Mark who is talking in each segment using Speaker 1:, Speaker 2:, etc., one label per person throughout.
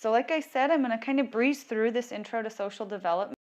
Speaker 1: So like I said, I'm going to kind of breeze through this intro to social development,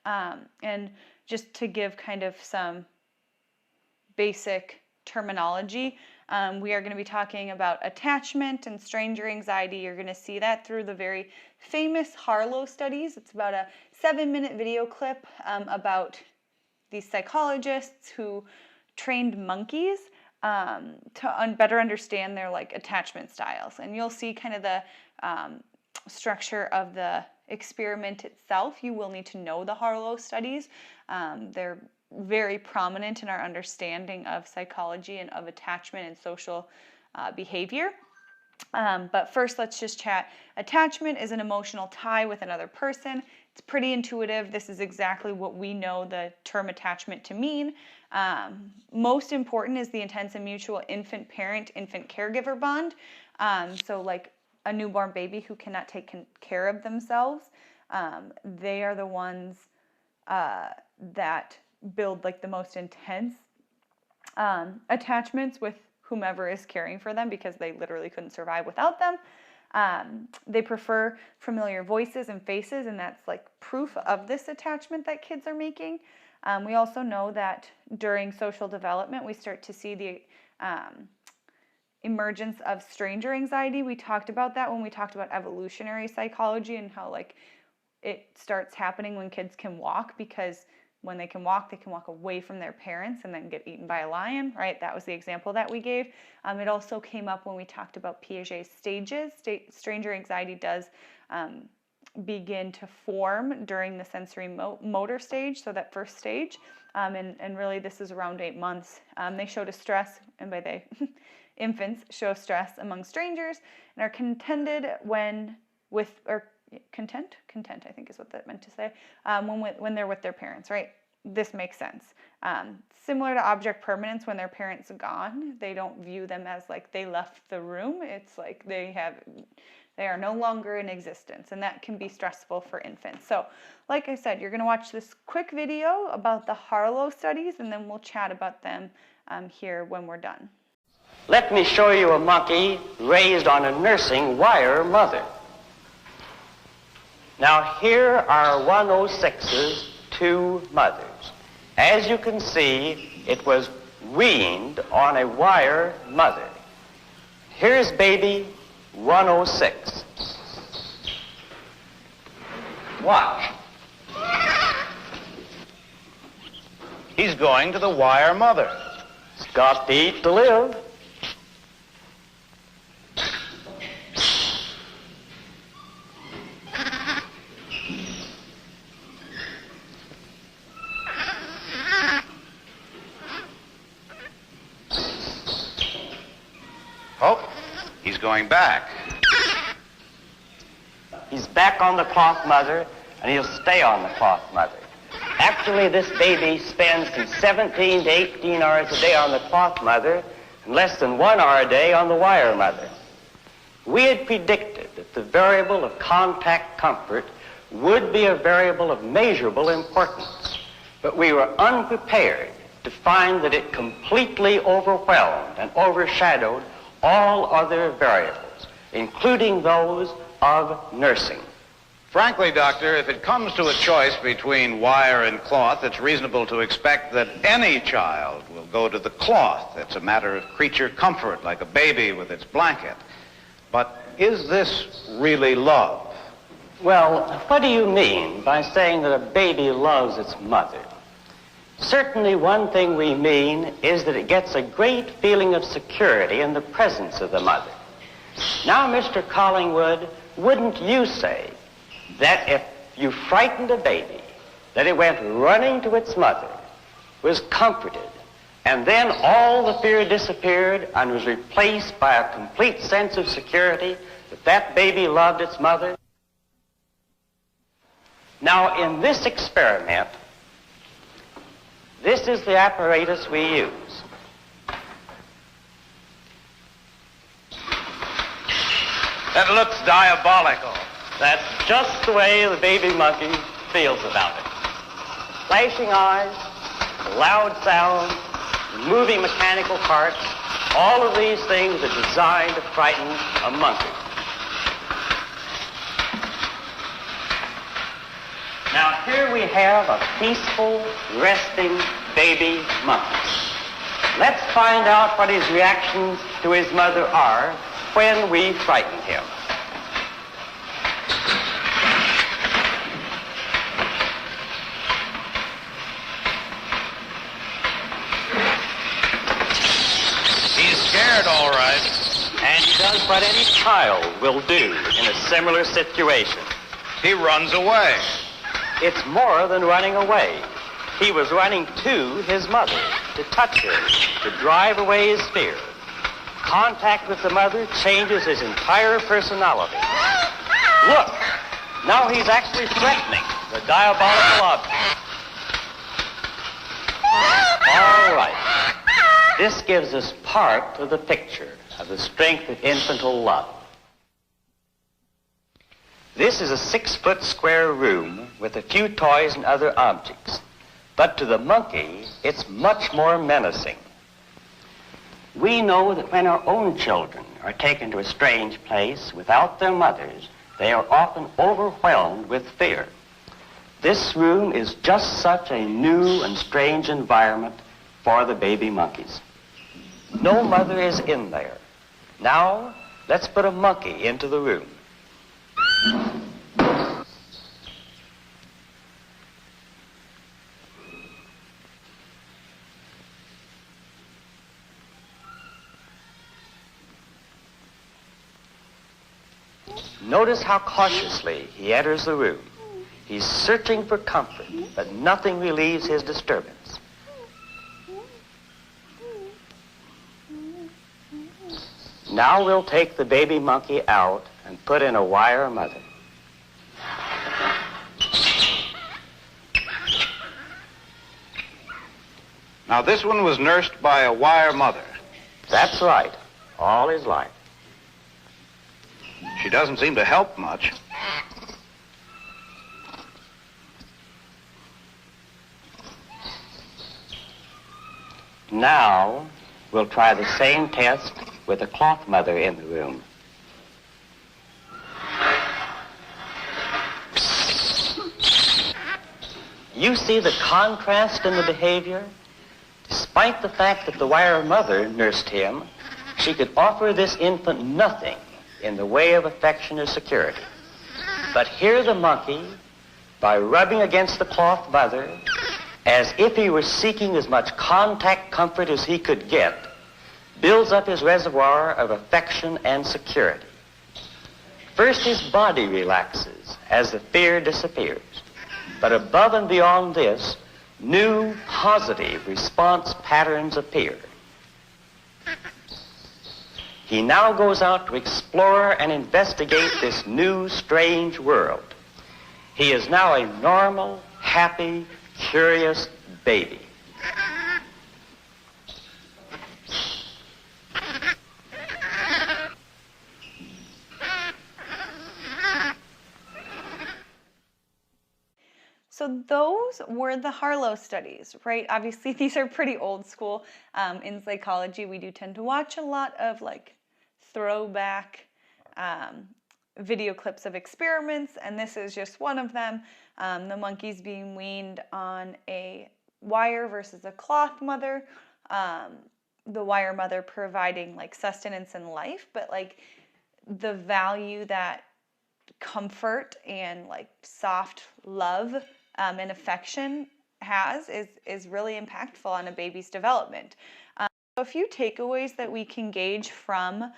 Speaker 1: and just to give kind of some basic terminology. We are going to be talking about attachment and stranger anxiety. You're going to see that through the very famous Harlow studies. It's about a 7-minute video clip about these psychologists who trained monkeys to better understand their attachment styles. And you'll see kind of the structure of the experiment itself. You will need to know the Harlow studies. They're very prominent in our understanding of psychology and of attachment and social behavior. But first, let's just chat. Attachment is an emotional tie with another person. It's pretty intuitive. This is exactly what we know the term attachment to mean. Most important is the intense and mutual infant-parent, infant-caregiver bond. So like a newborn baby who cannot take care of themselves, they are the ones that build the most intense attachments with whomever is caring for them, because they literally couldn't survive without them. They prefer familiar voices and faces, and that's proof of this attachment that kids are making. We also know that during social development, we start to see the emergence of stranger anxiety. We talked about that when we talked about evolutionary psychology and how it starts happening when kids can walk, because when they can walk away from their parents and then get eaten by a lion, right? That was the example that we gave. It also came up when we talked about Piaget's stages. Stranger anxiety does begin to form during the sensory motor stage, so that first stage. And really this is around 8 months. They show distress, and by they, infants show stress among strangers and are contented content, I think is what that meant to say, when they're with their parents, right? This makes sense. Similar to object permanence, when their parents are gone, they don't view them as they left the room. It's they are no longer in existence, and that can be stressful for infants. So, like I said, you're going to watch this quick video about the Harlow studies, and then we'll chat about them here when we're done.
Speaker 2: Let me show you a monkey raised on a nursing wire mother. Now here are 106's two mothers. As you can see, it was weaned on a wire mother. Here's baby 106. Watch.
Speaker 3: He's going to the wire mother.
Speaker 2: He's got to eat to live.
Speaker 3: Oh, he's going back.
Speaker 2: He's back on the cloth mother, and he'll stay on the cloth mother. Actually, this baby spends from 17 to 18 hours a day on the cloth mother and less than 1 hour a day on the wire mother. We had predicted that the variable of contact comfort would be a variable of measurable importance, but we were unprepared to find that it completely overwhelmed and overshadowed all other variables, including those of nursing.
Speaker 3: Frankly, Doctor, if it comes to a choice between wire and cloth, it's reasonable to expect that any child will go to the cloth. It's a matter of creature comfort, like a baby with its blanket. But is this really love?
Speaker 2: Well, what do you mean by saying that a baby loves its mother? Certainly one thing we mean is that it gets a great feeling of security in the presence of the mother. Now, Mr. Collingwood, wouldn't you say that if you frightened a baby, that it went running to its mother, was comforted, and then all the fear disappeared and was replaced by a complete sense of security, that that baby loved its mother? Now, in this experiment, this is the apparatus we use.
Speaker 3: That looks diabolical.
Speaker 2: That's just the way the baby monkey feels about it. Flashing eyes, loud sounds, moving mechanical parts, all of these things are designed to frighten a monkey. Now here we have a peaceful, resting baby monkey. Let's find out what his reactions to his mother are when we frighten him.
Speaker 3: He's scared, all right.
Speaker 2: And he does what any child will do in a similar situation.
Speaker 3: He runs away.
Speaker 2: It's more than running away. He was running to his mother, to touch her, to drive away his fear. Contact with the mother changes his entire personality. Look, now he's actually threatening the diabolical object. All right. This gives us part of the picture of the strength of infantile love. This is a 6-foot square room with a few toys and other objects. But to the monkey, it's much more menacing. We know that when our own children are taken to a strange place without their mothers, they are often overwhelmed with fear. This room is just such a new and strange environment for the baby monkeys. No mother is in there. Now, let's put a monkey into the room. Notice how cautiously he enters the room. He's searching for comfort, but nothing relieves his disturbance. Now we'll take the baby monkey out and put in a wire mother.
Speaker 3: Now, this one was nursed by a wire mother.
Speaker 2: That's right, all his life.
Speaker 3: She doesn't seem to help much.
Speaker 2: Now, we'll try the same test with a cloth mother in the room. You see the contrast in the behavior? Despite the fact that the wire mother nursed him, she could offer this infant nothing in the way of affection or security. But here the monkey, by rubbing against the cloth mother, as if he were seeking as much contact comfort as he could get, builds up his reservoir of affection and security. First, his body relaxes as the fear disappears. But above and beyond this, new positive response patterns appear. He now goes out to explore and investigate this new, strange world. He is now a normal, happy, curious baby.
Speaker 1: So those were the Harlow studies, right? Obviously, these are pretty old school. In psychology, we do tend to watch a lot of like throwback video clips of experiments, and this is just one of them. The monkeys being weaned on a wire versus a cloth mother. The wire mother providing like sustenance and life, but like the value that comfort and like soft love and affection is really impactful on a baby's development. A few takeaways that we can gauge from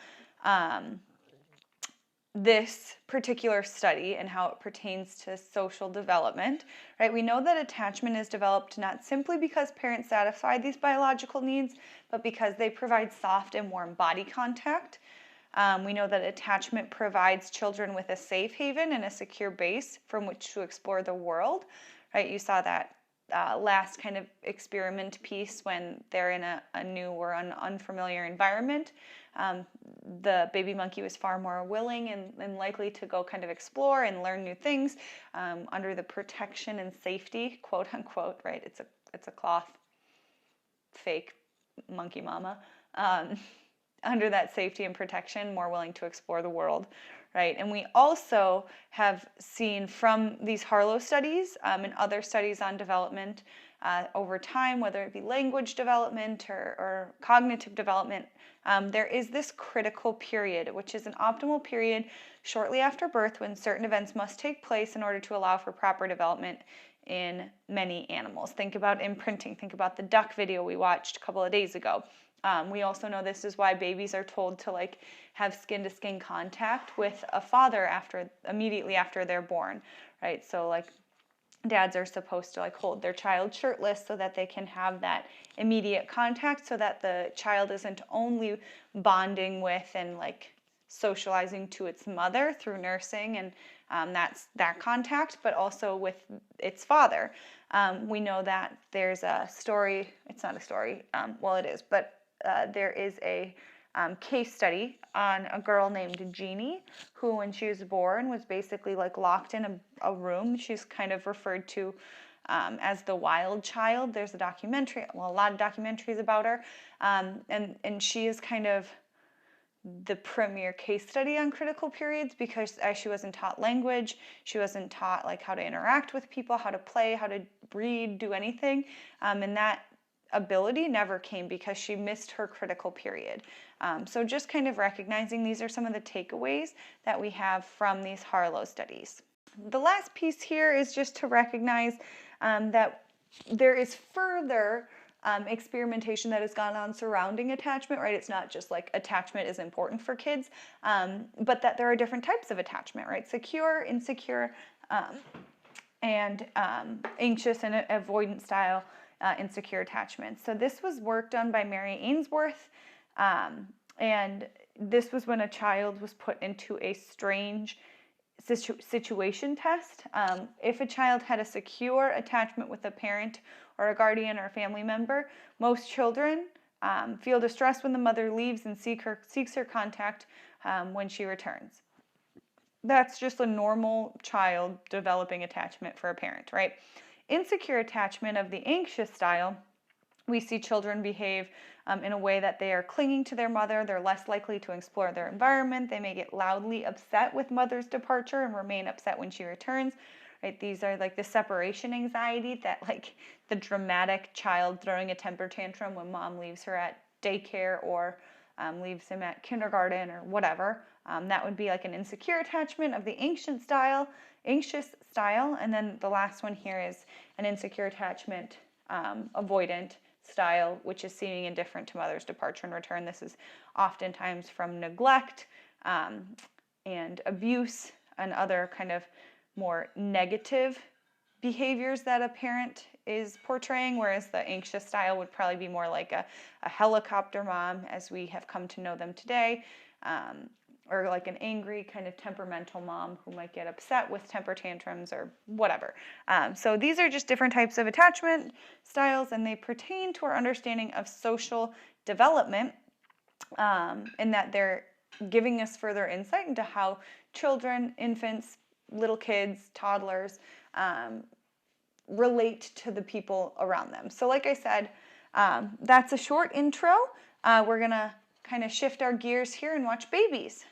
Speaker 1: this particular study and how it pertains to social development, right? We know that attachment is developed not simply because parents satisfy these biological needs, but because they provide soft and warm body contact. We know that attachment provides children with a safe haven and a secure base from which to explore the world, right? You saw that last kind of experiment piece when they're in a new or an unfamiliar environment. The baby monkey was far more willing and likely to go kind of explore and learn new things under the protection and safety, quote unquote, right? It's a cloth fake monkey mama. Under that safety and protection, more willing to explore the world, right? And we also have seen from these Harlow studies and other studies on development over time, whether it be language development or cognitive development, there is this critical period, which is an optimal period shortly after birth when certain events must take place in order to allow for proper development in many animals. Think about imprinting. Think about the duck video we watched a couple of days ago. We also know this is why babies are told to like have skin-to-skin contact with a father immediately after they're born, right? So like dads are supposed to like hold their child shirtless so that they can have that immediate contact, so that the child isn't only bonding with and like socializing to its mother through nursing and that's that contact, but also with its father. We know that there's a story, it's not a story, well it is, but there is a case study on a girl named Jeannie who, when she was born, was basically like locked in a room. She's kind of referred to as the wild child. There's a documentary, well, a lot of documentaries about her, and she is kind of the premier case study on critical periods because as she wasn't taught language, she wasn't taught like how to interact with people, how to play, how to read, do anything, and that ability never came because she missed her critical period. So just kind of recognizing these are some of the takeaways that we have from these Harlow studies. The last piece here is just to recognize that there is further experimentation that has gone on surrounding attachment, right? It's not just like attachment is important for kids, but that there are different types of attachment, right? Secure, insecure, and anxious and avoidant style insecure attachment. So this was work done by Mary Ainsworth, and this was when a child was put into a strange situation test. If a child had a secure attachment with a parent or a guardian or a family member, most children feel distressed when the mother leaves and seeks her contact when she returns. That's just a normal child developing attachment for a parent, right? Insecure attachment of the anxious style, we see children behave in a way that they are clinging to their mother. They're less likely to explore their environment. They may get loudly upset with mother's departure and remain upset when she returns. Right? These are like the separation anxiety, that like the dramatic child throwing a temper tantrum when mom leaves her at daycare or leaves him at kindergarten or whatever. That would be like an insecure attachment of the anxious style. And then the last one here is an insecure attachment, avoidant style, which is seeming indifferent to mother's departure and return. This is oftentimes from neglect and abuse and other kind of more negative behaviors that a parent is portraying, whereas the anxious style would probably be more like a helicopter mom as we have come to know them today, or like an angry kind of temperamental mom who might get upset with temper tantrums or whatever. So these are just different types of attachment styles, and they pertain to our understanding of social development, in that they're giving us further insight into how children, infants, little kids, toddlers relate to the people around them. So like I said, that's a short intro. We're going to kind of shift our gears here and watch babies.